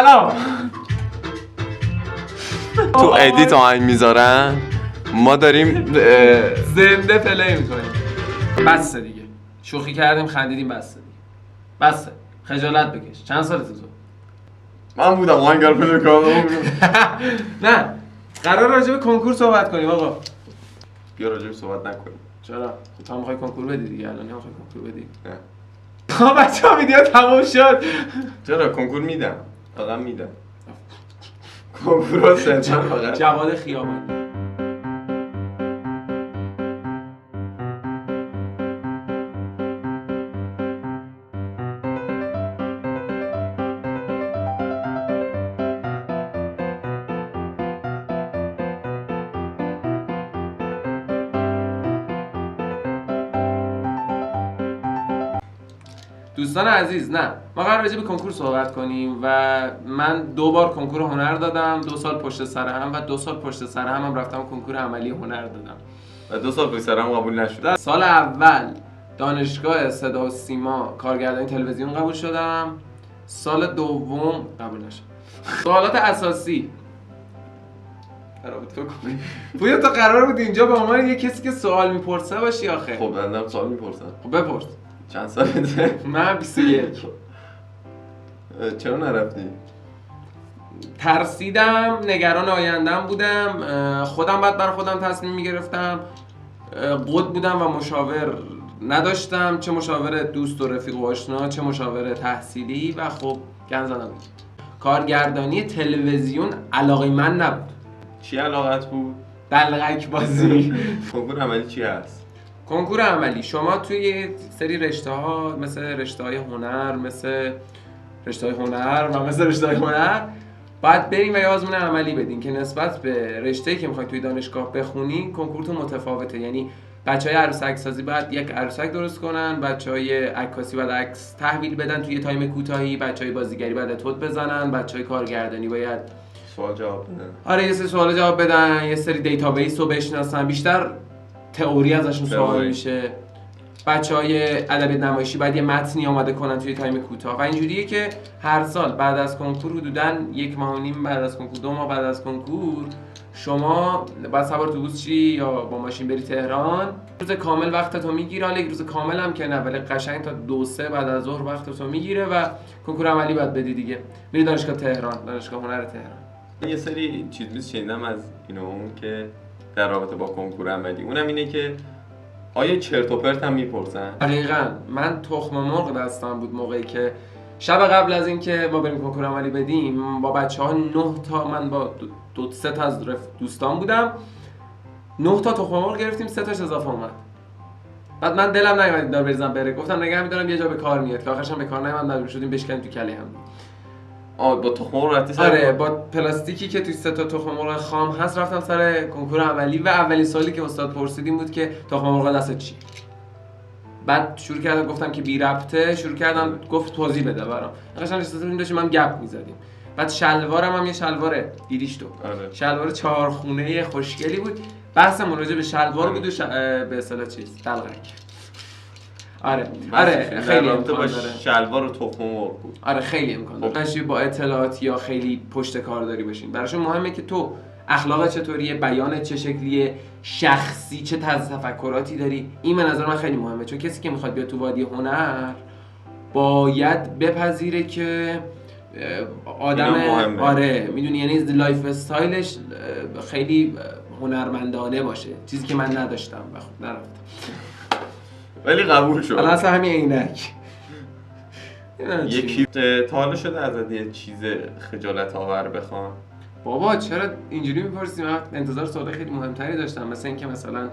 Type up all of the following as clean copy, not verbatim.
سلام. تو ادیت آهنگ میذارن، ما داریم زنده پلی میکنیم. بسه دیگه، شوخی کردیم خندیدیم، بسه دیگه، بسه. خجالت بکش. چند سالته تو؟ من بودم آهنگر پیدا کردم. نه، قرار راجع به کنکور صحبت کنیم آقا. بیا راجع به صحبت نکنیم. چرا؟ تو میخوای کنکور بدی دیگه، الان نمیخوای کنکور بدی؟ نه. ها بچه‌ها ویدیو تموم شد. چرا کنکور میدم؟ آدم میدم. کنکور رو سنجان فقط. جواد خیابانی. دوستان عزیز، نه ما قرار راجع به کنکور صحبت کنیم و من 2 بار کنکور هنر دادم، 2 سال پشت سر هم و 2 سال پشت سر هم رفتم کنکور عملی هنر دادم و 2 سال پشت سر هم قبول نشد. سال اول دانشگاه صدا و سیما کارگردانی تلویزیون قبول شدم، سال دوم قبول نشدم. سوالات اساسی تو کنی پویا، تو قرار بود اینجا به عنوان یه کسی که سوال میپرسه باشی آخه. خب بندم سوال میپرسم. خب بپرس. چند سالته؟ من 21. چرا نرفتی؟ ترسیدم، نگران آیندم بودم، خودم بعد بر خودم تصمیم میگرفتم، قد بودم و مشاور نداشتم، چه مشاور دوست و رفیق و آشنا، چه مشاور تحصیلی، و خب گند زدم. کارگردانی تلویزیون علاقه من نبود. چی علاقت بود؟ دلغک بازی. کنکور عملی چی هست؟ کنکور عملی شما توی یه سری رشته ها مثل رشته های هنر، مثل رشته های هنر و مثل رشته های هنر باید بریم و یه آزمون عملی بدین که نسبت به رشته‌ای که می‌خواید توی دانشگاه بخونین کنکورتون متفاوته. یعنی بچهای عروسک سازی باید یک عروسک درست کنن، بچهای عکاسی باید عکس تحویل بدن توی تایم کوتاهی، بچهای بازیگری باید اتود بزنن، بچهای کارگردانی باید سوال جواب بدن. آره یه سری سوال جواب بدن، یه سری دیتابیس رو بشناسن، بیشتر تئوری ازشون سوال میشه. بچهای ادبیات نمایشی باید یه متنی آماده کنن توی تایم کوتاه و اینجوریه که هر سال بعد از کنکور حدوداً 1.5 ماه بعد از کنکور، 2 ماه بعد از کنکور شما باید سوار اتوبوس چی یا با ماشین بری تهران. روز کامل وقتتو میگیره، حالا یک روز کامل هم که نه ولی قشنگ تا 2-3 بعد از ظهر وقتتو میگیره و کنکور عملی باید بدی دیگه. میری دانشگاه تهران، دانشگاه هنر تهران. یه سری چیز شنیدم از اینو اون که در رابطه با کنکور عملی، اونم اینه که آیا چرت و پرت هم میپرسن؟ دقیقاً من تخم مرغ دستم بود موقعی که شب قبل از اینکه ما بریم کنکور عملی بدیم با بچه‌ها 9 تا، من با 2-3 تا از دوستان بودم، 9 تا تخم مرغ گرفتیم، 3 تاش اضافه اومد. بعد من دلم نیومد دار بریزم بره، گفتم نگه می‌دارم یه جا به کار میاد که آخرش هم به کار نیومد، مجبور شدیم بشکنیم تو کله هم. با تخم مرغ رفتی سر؟ آره با پلاستیکی که توی 3 تا تخم مرغ خام هست رفتم سر کنکور عملی و اولین سوالی که استاد پرسیدیم بود که تخم مرغ دستت چی؟ بعد شروع کردم گفتم که بی ربطه، شروع کردم گفت توضیح بده برام. قشنگ نشستیم داشتیم هم گپ می‌زدیم. بعد شلوارم هم یه شلوار دیدیش تو. آره. شلوار 4 خونه خوشگلی بود. بحثمون راجع به شلوار بود و به اصطلاح چیز دلغک. آره خیلی امکان داره. شلوار و تخم مرغ بود. آره خیلی امکان داره. نشی با اطلاعات یا خیلی پشت کارداری باشین. براشون مهمه که تو اخلاقت چطوریه، بیانت چه شکلیه، شخصی چه طرز تفکراتی داری. این به نظر من خیلی مهمه، چون کسی که میخواد بیاد تو وادی هنر باید بپذیره که آدم آره میدونی، یعنی لایف استایلش خیلی هنرمندانه باشه، چیزی که من نداشتم و خب نرفتم ولی قبول شد. الان اصلا همین عینک. یکی تا حالا شده ازت یه چیز خجالت آور بخوام؟ بابا چرا اینجوری میپرسی؟ من انتظار سوال خیلی مهمتری داشتم، مثلا اینکه مثلا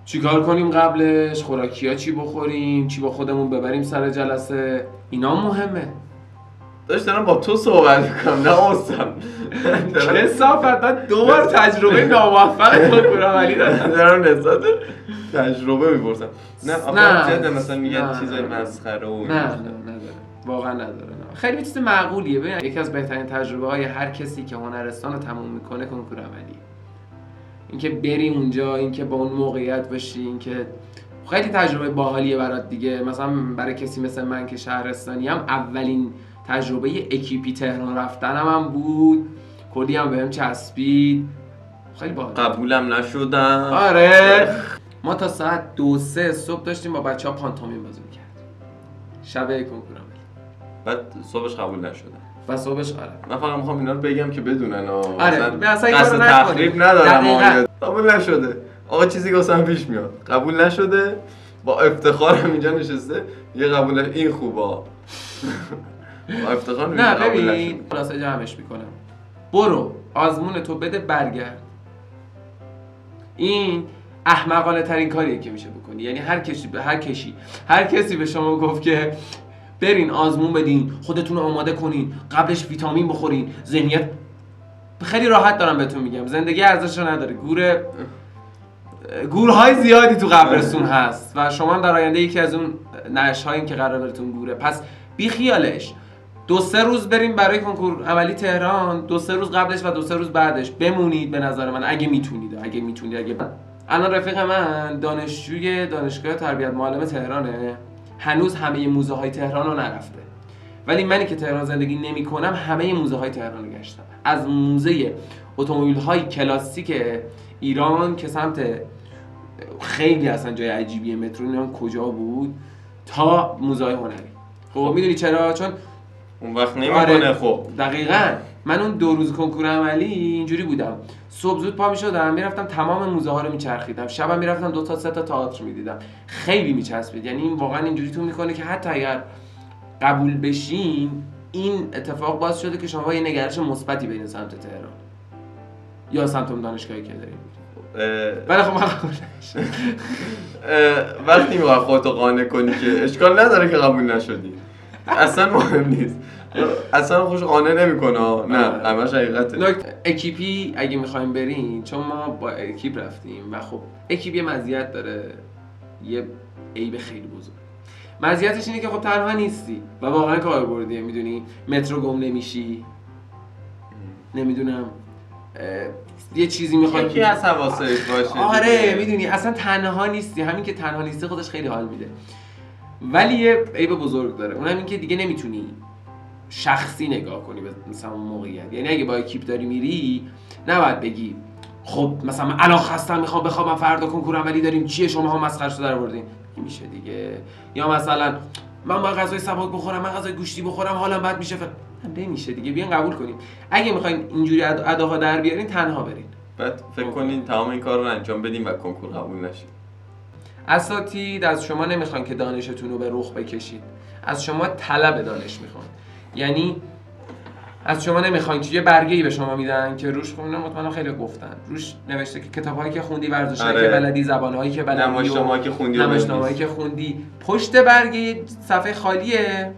چیکار کنیم قبلش، خوراکی‌ها چی بخوریم، چی با خودمون ببریم سر جلسه، اینا مهمه. دارم با تو صحبت میکنم نه استاد. کثافت، من 2 بار تجربه ناموفق کنکور عملی دارم نسبت تجربه میپرسم. نه آخه مثلا میگن چیزای مسخره و نه نداره، واقعا نداره. نه خیلی چیز معقولیه. ببین یکی از بهترین تجربه های هر کسی که هنرستان رو تموم میکنه کنکور عملیه. اینکه بری اونجا، اینکه با اون موقعیت باشی، اینکه خیلی تجربه باحالیه برات دیگه. مثلا برای کسی مثل من که شهرستانی هم اولین تجربه اکیپی تهران رفتنم هم بود، کلی هم بهم چسبید، خیلی باحال. قبولم نشدم. آره ما تا ساعت 2-3 صبح داشتیم با بچه‌ها پانتومیم بازی می‌کردیم شب کنکور عملی، بعد صبحش قبول نشدم و صبحش آره. من فقط میخوام اینا رو بگم که بدونن آره اصلا این قصد کارو تخریب ندارم. دقیقاً. قبول نشده آقا، چیزی که واسم پیش میاد قبول نشده، با افتخارم اینجا نشسته یه قبول این خوبه با افتخار نه قبول ببین نشده. خلاصه جمعش میکنم، برو آزمون تو بده برگرد. این احمقانه ترین کاریه که میشه بکنی. یعنی هر کسی به شما گفت که برین آزمون بدین، خودتون رو آماده کنین، قبلش ویتامین بخورین، ذهنیت، خیلی راحت دارم بهتون میگم زندگی ارزش نداره. گورهای زیادی تو قبرستون هست و شما هم در آینده یکی از اون نعش‌هایین که قرار براتون گوره. پس بی خیالش 2-3 روز بریم برای کنکور عملی تهران، 2-3 روز قبلش و 2-3 روز بعدش بمونید به نظر من اگه میتونید. الان رفیق من دانشجوی دانشگاه تربیت معلم تهرانه، هنوز همه موزه های تهران رو نرفته، ولی منی که تهران زندگی نمی کنم همه موزه های تهران رو گشتم، از موزه اتومبیل های کلاسیک ایران که سمت خیلی اصلا جای عجیبیه مترو نمیدونم کجا بود تا موزه های هنری. خب میدونی چرا؟ چون اون وقت نمیکنه. آره خب دقیقاً من اون 2 روز کنکور عملی اینجوری بودم، صبح زود پا میشدم میرفتم تمام موزه ها رو میچرخیدم، شبم میرفتم 2 تا 3 تا تئاتر میدیدم، خیلی میچسبید. یعنی این واقعا اینجوری تو میکنه که حتی اگر قبول بشین این اتفاق باز شده که شما با یه نگرش مثبتی بین سمت تهران یا سمت اون دانشگاهی که داریم. ولی خب من قبول نشدم. وقتی میخوای خودتو قانع کنی که اشکال نداره که قبول نشدی، اصلا مهم نیست، اصلا خوش قانع نمیکنه. نه همش حقیقته. اکیپی اگه میخوایم بریم، چون ما با اکیپ رفتیم و خب اکیپ یه مزیت داره، یه عیب خیلی بزرگ. مزیتش اینه که خب تنها نیستی و واقعا کاربردیه. میدونی مترو گم نمیشی، نمیدونم یه چیزی میخوای یکی از حواسش باشه. آره میدونی اصلا تنها نیستی. همین که تنها نیستی خودش خیلی حال میده. ولی یه عیب بزرگ داره، اونم این که دیگه نمیتونی شخصی نگاه کنی به مثلا اون موقعیت. یعنی اگه با اکیپ داری میری نباید بگی خب مثلا من الان خستم میخوام بخوابم فردا کنکور عملی داریم چیه شماها مسخره‌شو در آوردین، میشه دیگه. یا مثلا من با غذای سبک بخورم، من غذای گوشتی بخورم حالم بد میشه، نمیشه دیگه. بیاین قبول کنیم اگه میخواین اینجوری اداها در بیارین تنها برین. بعد فکر کنین تمام این کار رو انجام بدین و کنکور قبول نشید. اساتید از شما نمیخوان که دانشتون رو به رخ بکشید، از شما طلب دانش میخوان. یعنی از شما نمیخوان که یه برگه‌ای به شما میدن که روش خوندم، مطمئنم خیلی گفتن روش نوشته که کتابایی که خوندی، ورزشایی که بلدی، زبانهایی که بلدی، نمایشنامه‌ای که خوندی، نمایشنامه‌ای که خوندی. پشت برگه صفحه خالیه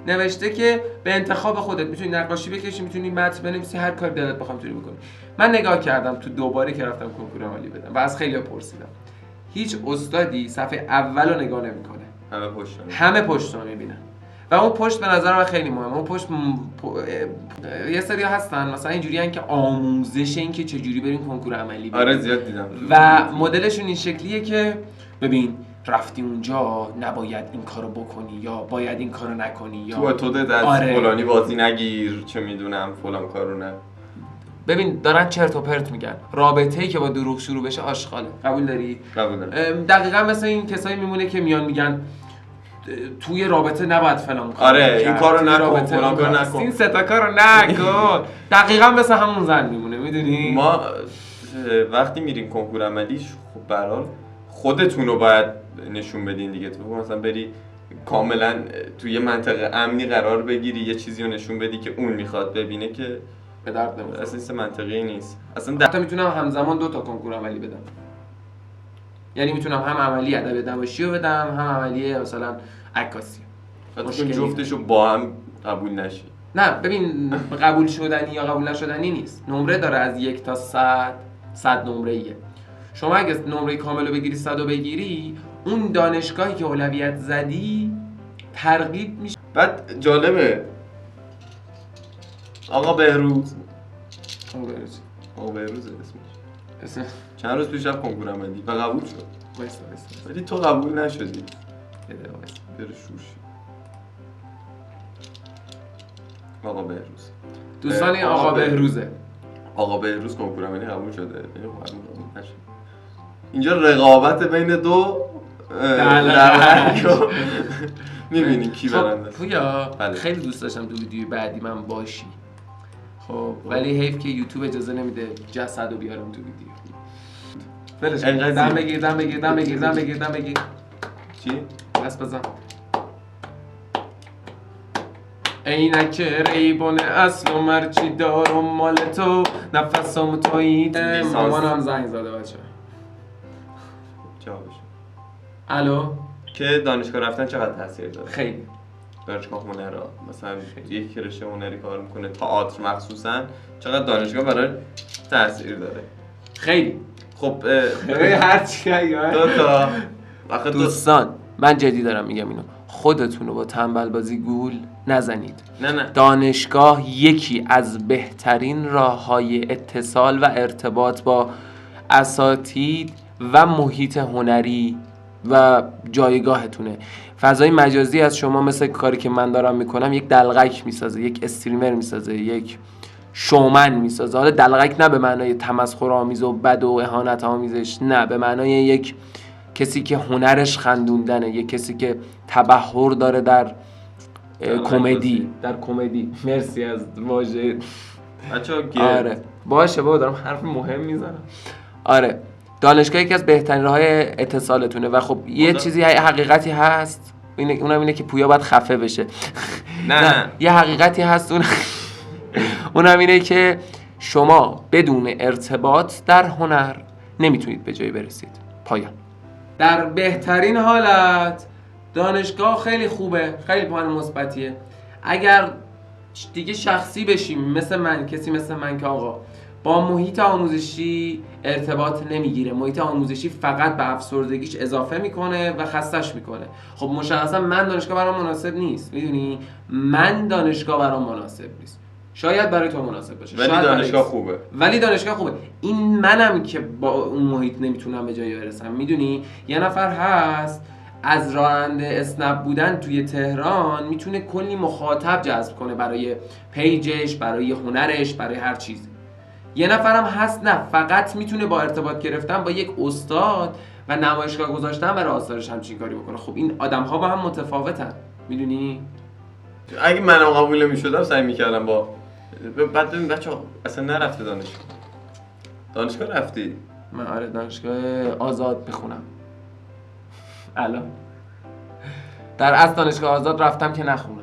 نوشته که به انتخاب خودت میتونی نقاشی بکشی، میتونی متن بنویسی، هر کاری دلت بخوام میتونی بکنی. من نگاه کردم تو دوباره که رفتم کنکور عملی بدم و از خیلی‌ها پرسیدم، هیچ استادی صفحه اول رو نگاه نمیکنه، همه پشت رو میبینن. و اون پشت به نظر من خیلی مهمه. اون پشت یه سری هستن مثلا اینجوریان که آموزش این که چجوری بریم کنکور عملی بدیم. آره زیاد دیدم. و مدلشون این شکلیه که ببین رفتی اونجا نباید این کارو بکنی یا باید این کارو نکنی یا تو از فلانی بازی نگیر، چه میدونم فلان کارو نه. ببین دارن چرت و پرت میگن. رابطه‌ای که با دروغ شروع بشه آشغاله. قبول داری؟ قبول دارم. دقیقاً مثل این کسایی میمونه که میان میگن توی رابطه نباید فلان کار. آره این کارو نکن، فلان کارو نکن، این سه تا کارو نکن. دقیقاً مثل همون زن میمونه. میدونی ما وقتی میریم کنکور عملی خب به هر حال خودتون رو باید نشون بدین دیگه. تو مثلا بری کاملا توی یه منطقه امنی قرار بگیری، یه چیزی رو نشون بدی که اون میخواد ببینه، که به درد نمیخوره. اصلا منطقی نیست. اصلا حتی میتونم همزمان 2 تا کنکور عملی بدم. یعنی میتونم هم عملی ادبیات نمایشی رو بدم، هم عملی مثلا عکاسی. مشکل جفتشو با هم قبول نشی. نه ببین قبول شدنی یا قبول نشدنی نیست، نمره داره از 1 تا 100 نمره‌ایه. شما اگه نمره کامل رو بگیری 100 رو بگیری، اون دانشگاهی که اولویت زدی ترغیب میشه. بعد جالبه آقا بهروز اسمش چند روز پیش رفت کنکور عملی و قبول شد. ولی تو قبول نشدی. برو شوشی. آقا بهروز. دوستان این آقا بهروزه. آقا بهروز کنکور عملی قبول شده. اینجا رقابت بین دو دلغک میبینیم کی برنده. پویا بله. خیلی دوست داشتم تو ویدیوی بعدی من باشی. خب ولی حیف که یوتیوب اجازه نمیده جسدو بیارم تو ویدیو. ولش کن. دم بگیر. چی؟ دست بزن. عینک ریبون اصل و مرچی دارم مال تو نفسم توییده. مامانم زنگ زده بچه. جوابش. الو. که دانشگاه رفتن چقدر تاثیر داره؟ خیلی. دانشگاه هنرها مثلا یک رشته هنری کار میکنه، تئاتر مخصوصا، چقدر دانشگاه برای تاثیر داره؟ خیلی. خب هر چی دو تا دوستان من جدی دارم میگم اینو، خودتون رو با تنبل بازی گول نزنید. نه. دانشگاه یکی از بهترین راه‌های اتصال و ارتباط با اساتید و محیط هنری و جایگاهتونه. فضای مجازی از شما مثل کاری که من دارم میکنم یک دلغک میسازه، یک استریمر میسازه، یک شومن میسازه. حالا دلغک نه به معنای تمسخرآمیز و بد و اهانت آمیزش، نه، به معنای یک کسی که هنرش خندوندنه، یک کسی که تبحر داره در کمدی. مرسی از واژه. آره باشه بابا، دارم حرف مهم میزنم. آره دانشگاه یکی از بهترین راههای اتصالتونه و خب یه چیزی حقیقتی هست، اونم اینه که پویا باید خفه بشه. نه یه حقیقتی هست اونم اینه که شما بدون ارتباط در هنر نمیتونید به جایی برسید. پایان. در بهترین حالت دانشگاه خیلی خوبه، خیلی پوان مثبتیه. اگر دیگه شخصی بشیم مثل من، کسی مثل من که آقا با محیط آموزشی ارتباط نمیگیره، محیط آموزشی فقط به افسردگیش اضافه میکنه و خستش میکنه. خب مشخصا من دانشگاه برام مناسب نیست، میدونی؟ من دانشگاه برام مناسب نیست. شاید برای تو مناسب باشه، ولی دانشگاه خوبه. این منم که با اون محیط نمیتونم به جایی برسم. میدونی یه نفر هست از راننده اسنپ بودن توی تهران میتونه کلی مخاطب جذب کنه برای پیجش، برای هنرش، برای هر چیزی. یه نفرم هست نه، فقط میتونه با ارتباط گرفتن با یک استاد و نمایشگاه گذاشتن برای آثارش همچین کاری بکنه. خب این آدم‌ها با هم متفاوتن، میدونی؟ اگه منم قبول نمی‌شدم سعی می‌کردم با بعد ببین بچه‌ها اصلا نرفته دانشگاه رفتی؟ من آره دانشگاه آزاد میخونم الان. در اصل دانشگاه آزاد رفتم که نخونم.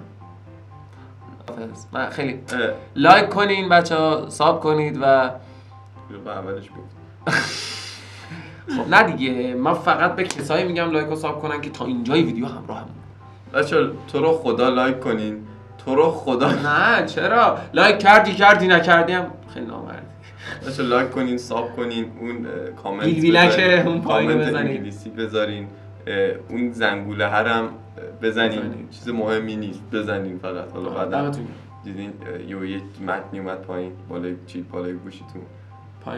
من خیلی لایک کنین بچه‌ها، ساب کنید و اولش خب نه دیگه، من فقط به کسایی میگم لایک و ساب کنن که تا اینجای ویدیو همراهم. بچه‌ها تو رو خدا لایک کنین، تو رو خدا. نه چرا لایک کردی نکردیم خیلی نامردی. بچه‌ها لایک کنین، ساب کنین، اون کامنت بیلبیلک اون پایین بزنین، انگلیسی بذارین، اون زنگوله هرم بزنین. چیز مهمی نیست، بزنین فقط. حالا بعدا دیدین یه متنی اومد پایین بالای گوشیتون،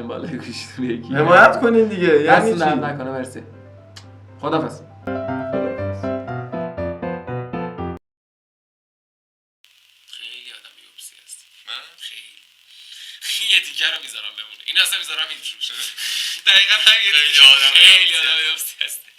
بالای گوشیتون یکی حمایت کنین دیگه. یعنی چی؟ دست نکنه. مرسی. خداحافظ. خیلی آدم یوبسی هستی. من خیلی یه دیگه رو میذارم بمونه. این اصلا میذارم این روش. دقیقاً همین. خیلی آدم یوبسی هستی.